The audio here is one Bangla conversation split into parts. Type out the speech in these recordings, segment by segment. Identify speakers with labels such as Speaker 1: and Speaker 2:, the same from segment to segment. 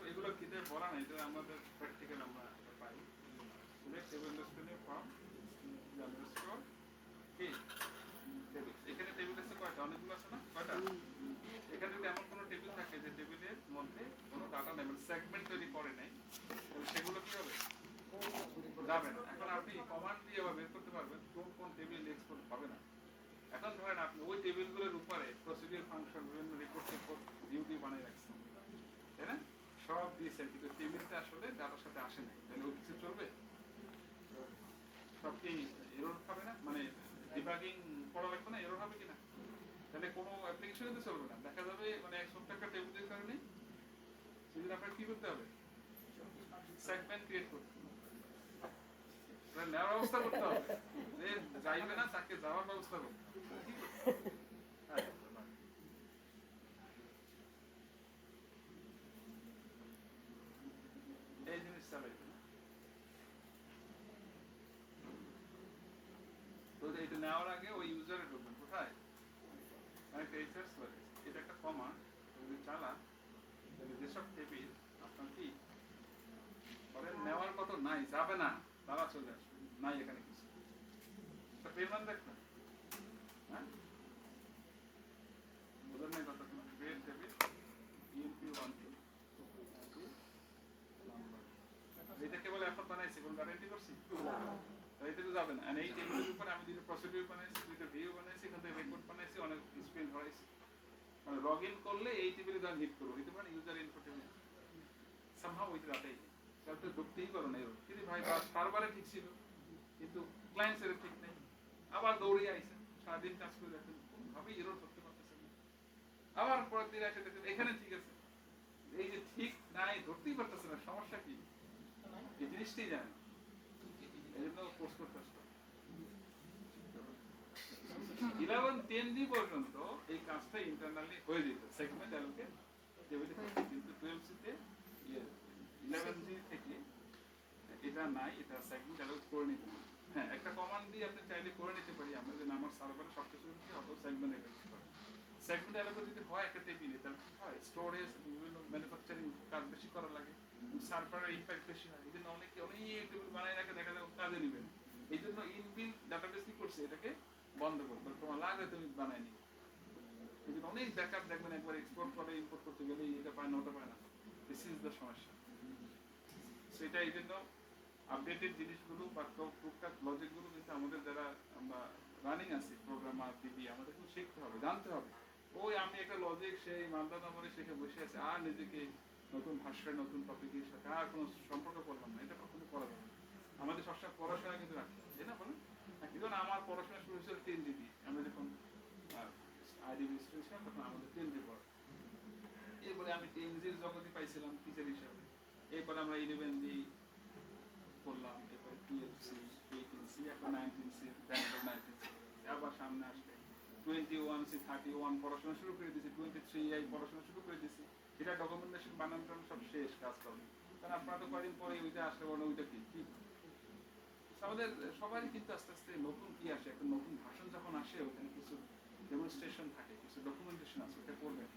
Speaker 1: এগুলো কিতে বলা নাই, এটা আমাদের প্র্যাকটিক্যাল আমরা পাই। সিলেক্ট টেবিল লিস্ট নিয়ে ফর্ম আন্ডারস্কোর কি টেবিল। এখানে টেবিল আছে কয়টা? অনেকগুলো আছে না? কয়টা? এখানে যদি এমন কোনো টেবিল থাকে যে টেবিলের মধ্যে কোনো ডাটা নেই, মানে সেগমেন্ট তৈরি করে নাই, তাহলে সেগুলো কি হবে? যাবে না। এখন আপনি কমান্ড দিয়ে আবার বের করতে পারবেন কোন কোন টেবিল এক্সপোর্ট হবে না। এখন ধরেন আপনি ওই টেবিলগুলোর উপরে প্রসিডিউর ফাংশন, বিভিন্ন রিপোর্ট ডিউটি বানিয়ে রাখছেন, তাই না? সব দিয়েছেন, কিন্তু টেবিলটা আসলে ডাটার সাথে আসে না, তাহলে ওই কিছু চলবে? সব কি এরর হবে না? মানে ডিবাগিং করা লাগবে না? এরর হবে কিনা? তাহলে কোনো অ্যাপ্লিকেশনে তো চলবে না। দেখা যাবে মানে ছোট্ট একটা টেবিলের কারণে সেদিন আপনার কি করতে হবে? সেগমেন্ট ক্রিয়েট করতে হবে, নেওয়ার ব্যবস্থা করতে হবে, যে যাইবে না তাকে যাওয়ার ব্যবস্থা করতে হবে। এই জিনিস চালাইবে না। তো এটা নেওয়ার আগে ওই ইউজারে ঢুকবেন কোথায়? একটা রিসার্চ করে এটা একটা কমান্ড যদি চালান, তাহলে যেসব টেবিল আপনার কি করেন নেওয়ার কত নাই, যাবে না, তারা চলে আসবে, নাই এখানে কিছু পেমান দেখবেন। হ্যাঁ, বোঝেন নাই কথা? ক্রিয়েট টেবিল EMP1 এটা কেবল এখন বানাইছি, কোন গ্যারান্টি করছি? এটা তো যাবে না। আর এই টেবিলের উপর আমি দুটো প্রসিডিউর বানাইছি, দুটো ভিউ বানাইছি, এখান থেকে রেকর্ড বানাইছি, অনেক স্ক্রিন ধরাইছি। মানে লগ ইন করলে এই টেবিলে যখন হিট করবো, হইতে পারে ইউজার ইনফো টেবিল সামহাও ওইটা রাতেই কারণ তো ঢুকতেই পারো না। এরকম কিন্তু ভাই সার্ভারে ঠিক ছিল, কিন্তু ক্লায়েন্ট সেটা ঠিক নেই, আবার দৌড়িয়ে আইছে, সারাদিন কাজ করে রাখেন, কোনোভাবেই এরর ধরতে পারতেছেন না। আবার পরের দিন এসে দেখেন এখানে ঠিক আছে, এই যে ঠিক নাই ধরতেই পারতেছে না, সমস্যা কি? এই জিনিসটাই জানে না, এই জন্য কোর্স করতে আসতো। 11-10G পর্যন্ত এই কাজটা ইন্টারনালি হয়ে যেত, সেগমেন্ট অ্যালোকেট টেবিলে, কিন্তু 12C তে 11G থেকে এটা নাই, এটা সেগমেন্ট অ্যালোকেট করে নিতে হবে। হ্যাঁ, একটা কমান্ড দিয়ে আপনি চাইলে করে নিতে পারি আমরা, যে আমার সার্ভারে সবকিছু কি হবে সেগমেন্ট অ্যালোকেট করে। সেগমেন্ট অ্যালোকেট যদি হয় একটা টেবিলে, তাহলে কি হয়? স্টোরেজ, বিভিন্ন ম্যানুফ্যাকচারিং কাজ বেশি করা লাগে, সার্ভারের ইম্প্যাক্ট বেশি হয়। এই জন্য অনেকে অনেক টেবিল বানায় রাখে, দেখা যায় কাজে নেবেন। এই জন্য ইনবিল ডাটাবেস কি করছে, এটাকে বন্ধ করবে, তোমার লাগে তুমি বানায় নিবে। এই জন্য অনেক ব্যাকআপ দেখবেন একবার এক্সপোর্ট করে ইম্পোর্ট করতে গেলে এটা পায় না, ওটা পায় না। দিস ইজ দ্য সমস্যা। সেটা এই জন্য আপডেটেড জিনিসগুলো বা টুকটাক লজিকগুলো কিন্তু আমাদের যারা আমরা রানিং আছি প্রোগ্রামার দিদি, আমাদের কিন্তু শিখতে হবে, জানতে হবে। ওই আমি একটা লজিক সেই মালদা নামে শিখে বসে আছে, আর নিজেকে নতুন ভাষায় নতুন টপিকের সাথে আর কোনো সম্পর্ক করলাম না, এটা কখনো করা যাবে না। আমাদের সবসময় পড়াশোনা কিন্তু রাখতে হবে, তাই না বলেন? কিন্তু আমার পড়াশোনা শুরু হয়েছিল 10GB, আমরা যখন IDB স্টুডেন্ট ছিলাম তখন আমাদের 10GB পড়া। এরপরে আমি 10Gর জগতে পাইছিলাম টিচার হিসাবে। এরপরে আমরা 11G করলাম, এরপরে 12C, 18C, এখন 19C, 19C, আবার সামনে আসবে 21C, 31 পড়াশোনা শুরু করে দিয়েছি, 23 পড়াশোনা শুরু করে দিয়েছি। এটা ডকুমেন্টেশন বানানোর জন্য সব শেষ কাজ করবে, কারণ আপনারা তো কয়েকদিন পরে ওইটা আসলে বলো ওইটা কি আমাদের সবারই কিন্তু আস্তে আস্তে নতুন কি আসে, একটা নতুন ভাষণ যখন আসে ওখানে কিছু ডেমনস্ট্রেশন থাকে, কিছু ডকুমেন্টেশন আছে, ওটা করবেন।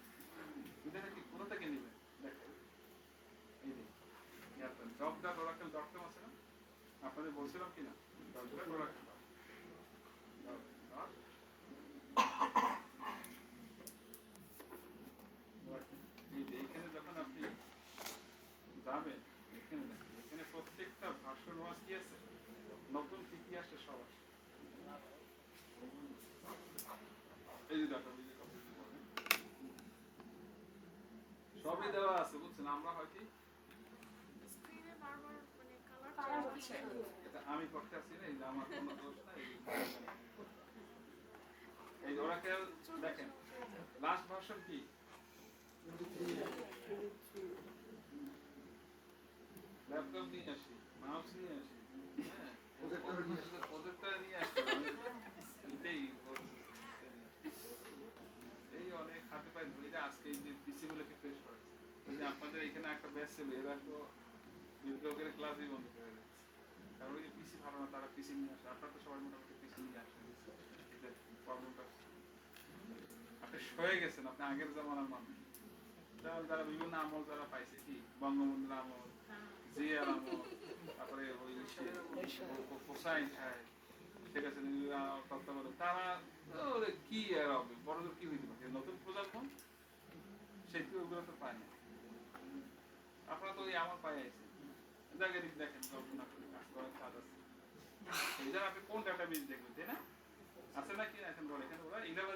Speaker 1: ওইটা কি কোথা থেকে নেবেন? দেখেন এই যে জবটা ওরাকেল ডটকম আছে না, আপনাদের বলছিলাম কিনা? এইখানে যখন আপনি যাবেন, এখানে প্রত্যেকটা ভাষণ ওয়াজ কি আছে, নতুন কি কি আসে সব আসে। এই যে ডাটা সবই দেওয়া আছে, বুঝছেন? আমরা হয় কি আমি করতে আসছি না, এই যে আমার কোনো দোষ না। এই ওরাকেল দেখেন লাস্ট ভার্সন কি, ল্যাপটপ নিয়ে আসি, মাউস নিয়ে আসি, হ্যাঁ ওদেরটা নিয়ে আসি, এটাই এই অনেক হাতে পায়ে ধরে আজকে এই যে পিসি গুলোকে ফ্রেশ করে। আপনাদের এখানে একটা ব্যাচ ছিল, এরা তো বিদ্রোহের ক্লাসই বন্ধ করে দিচ্ছে, কারণ ওই যে পিসি ভালো না, তারা পিসি নিয়ে আসে। আপনারা তো সবাই মোটামুটি পিসি নিয়ে আসেন, প্রবলেমটা আপনি সয়ে গেছেন, আপনি আগের জামানার মানুষ। যেমন তারা বিভিন্ন আমল যারা পাইছে কি বঙ্গবন্ধুর আমল, জিয়ার আমল, তারপরে ওই হোসাইন খায়, ঠিক আছে, তত্ত্বাবধায়ক তারা কি আর হবে, বড়দের কি হইতে পারে, নতুন প্রজন্ম সেটি ওগুলো তো পায় না। আপনারা তো ওই আমার পায়ে আছে জায়গায় দেখেন, কল্পনা করে কাজ করার কাজ আছে। এই আপনি কোন ডাটা বেস দেখবেন, তাই না? আছে নাকি এখন বলে এখানে ওরা 11